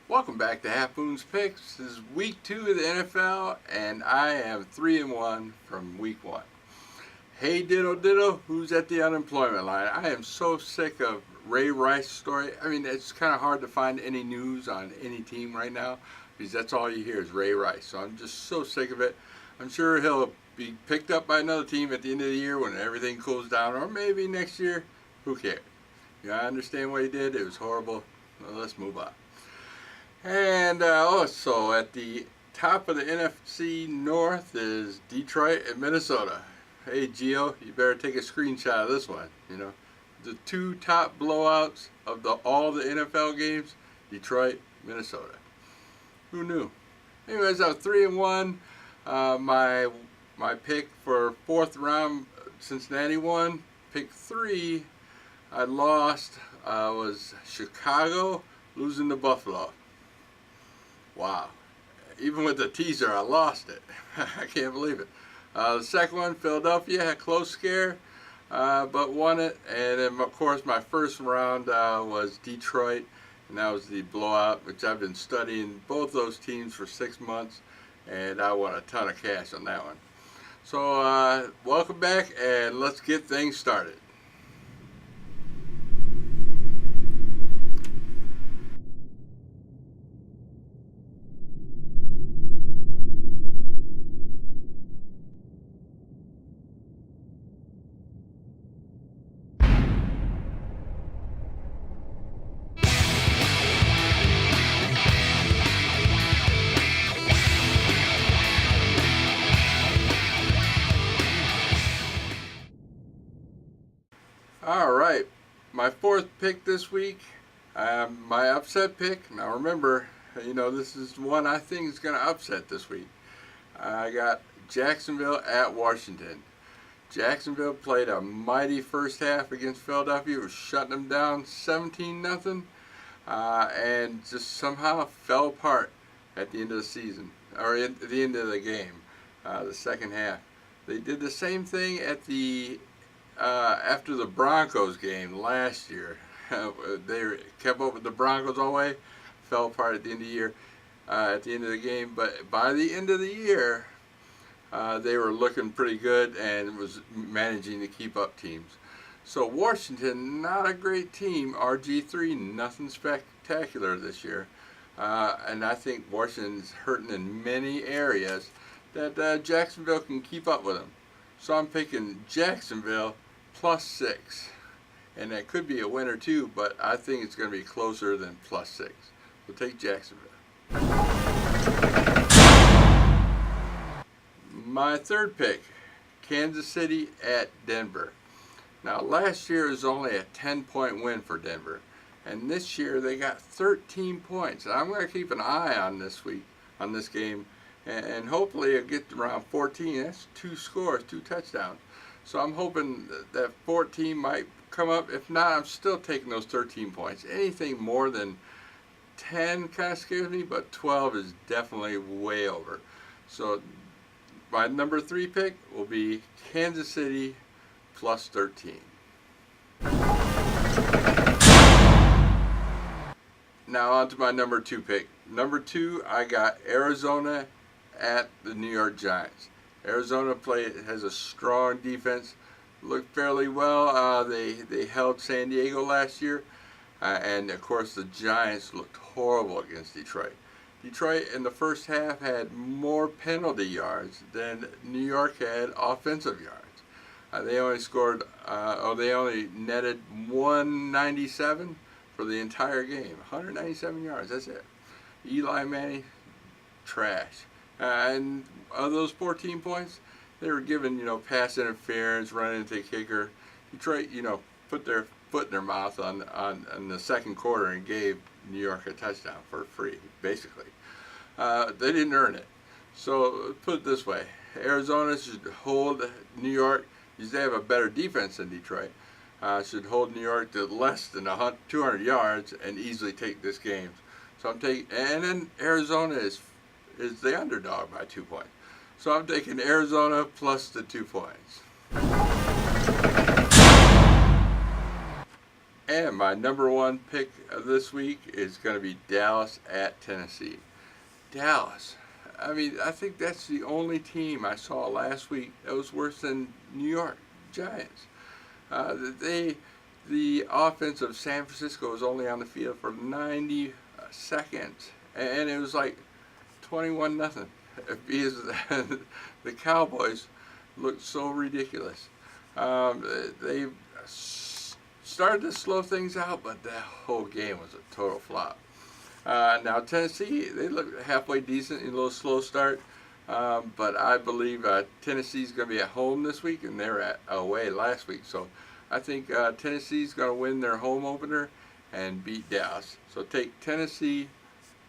Welcome back to Half Moon's Picks. This is week 2 of the NFL, and I am 3-1 from week 1. Hey ditto, who's at the unemployment line? I am so sick of Ray Rice's story. I mean, it's kind of hard to find any news on any team right now because that's all you hear is Ray Rice. So I'm just so sick of it. I'm sure he'll be picked up by another team at the end of the year when everything cools down, or maybe next year. Who cares? I understand what he did. It was horrible. Well, let's move on. And also at the top of the NFC North is Detroit and Minnesota. Hey Gio, you better take a screenshot of this one. You know, the two top blowouts of all the NFL games: Detroit, Minnesota. Who knew? Anyways, I'm 3-1. My pick for 4th round, Cincinnati won. Pick 3, I lost. Was Chicago losing to Buffalo. Wow. Even with the teaser, I lost it. I can't believe it. The second one, Philadelphia, had a close scare, but won it. And then, of course, my first round was Detroit, and that was the blowout, which I've been studying both those teams for 6 months, and I won a ton of cash on that one. So, welcome back, and let's get things started. Alright, my 4th pick this week, my upset pick. Now remember, this is one I think is going to upset this week. I got Jacksonville at Washington. Jacksonville played a mighty first half against Philadelphia. It was shutting them down 17-0, and just somehow fell apart at the end of the season, or at the end of the game, the second half. They did the same thing at after the Broncos game last year. They kept up with the Broncos all the way, fell apart at the end of the year, at the end of the game. But by the end of the year, they were looking pretty good and was managing to keep up teams. So Washington, not a great team. RG3, nothing spectacular this year. And I think Washington's hurting in many areas that Jacksonville can keep up with them. So I'm picking Jacksonville +6, and that could be a winner too, but I think it's going to be closer than +6. We'll take Jacksonville. My 3rd pick, Kansas City at Denver. Now last year was only a 10-point win for Denver, and this year they got 13 points. And I'm going to keep an eye on this game, and hopefully it'll get around 14. That's 2 scores, 2 touchdowns. So I'm hoping that 14 might come up. If not, I'm still taking those 13 points. Anything more than 10 kind of scares me, but 12 is definitely way over. So my number 3 pick will be Kansas City +13. Now on to my number 2 pick. Number 2, I got Arizona at the New York Giants. Arizona has a strong defense, looked fairly well. They held San Diego last year, and of course the Giants looked horrible against Detroit. Detroit in the first half had more penalty yards than New York had offensive yards. They only netted 197 for the entire game. 197 yards, that's it. Eli Manning, trash. And of those 14 points, they were given, pass interference, running into the kicker. Detroit, put their foot in their mouth on the second quarter and gave New York a touchdown for free, basically. They didn't earn it. So put it this way, Arizona should hold New York, because they have a better defense than Detroit, should hold New York to less than 200 yards and easily take this game. So I'm taking, and then Arizona is the underdog by 2 points. So I'm taking Arizona +2 points. And my number one pick of this week is going to be Dallas at Tennessee. Dallas. I mean, I think that's the only team I saw last week that was worse than New York Giants. The offense of San Francisco was only on the field for 90 seconds, and it was like 21-0 because the Cowboys looked so ridiculous. They started to slow things out, but that whole game was a total flop. Now Tennessee, they look halfway decent in a little slow start, but I believe Tennessee's going to be at home this week, and they're away last week. So I think Tennessee's going to win their home opener and beat Dallas. So take Tennessee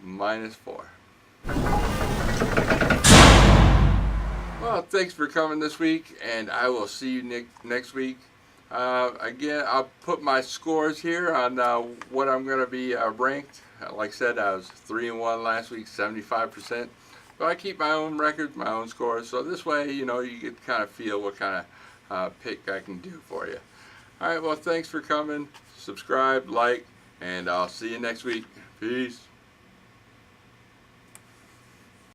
-4. Well, thanks for coming this week, and I will see you next week. Again, I'll put my scores here on what I'm going to be ranked. Like I said, I was 3-1 last week, 75%. But I keep my own records, my own scores, so this way, you know, you get kind of feel what kind of pick I can do for you. All right, well, thanks for coming. Subscribe, like, and I'll see you next week. Peace.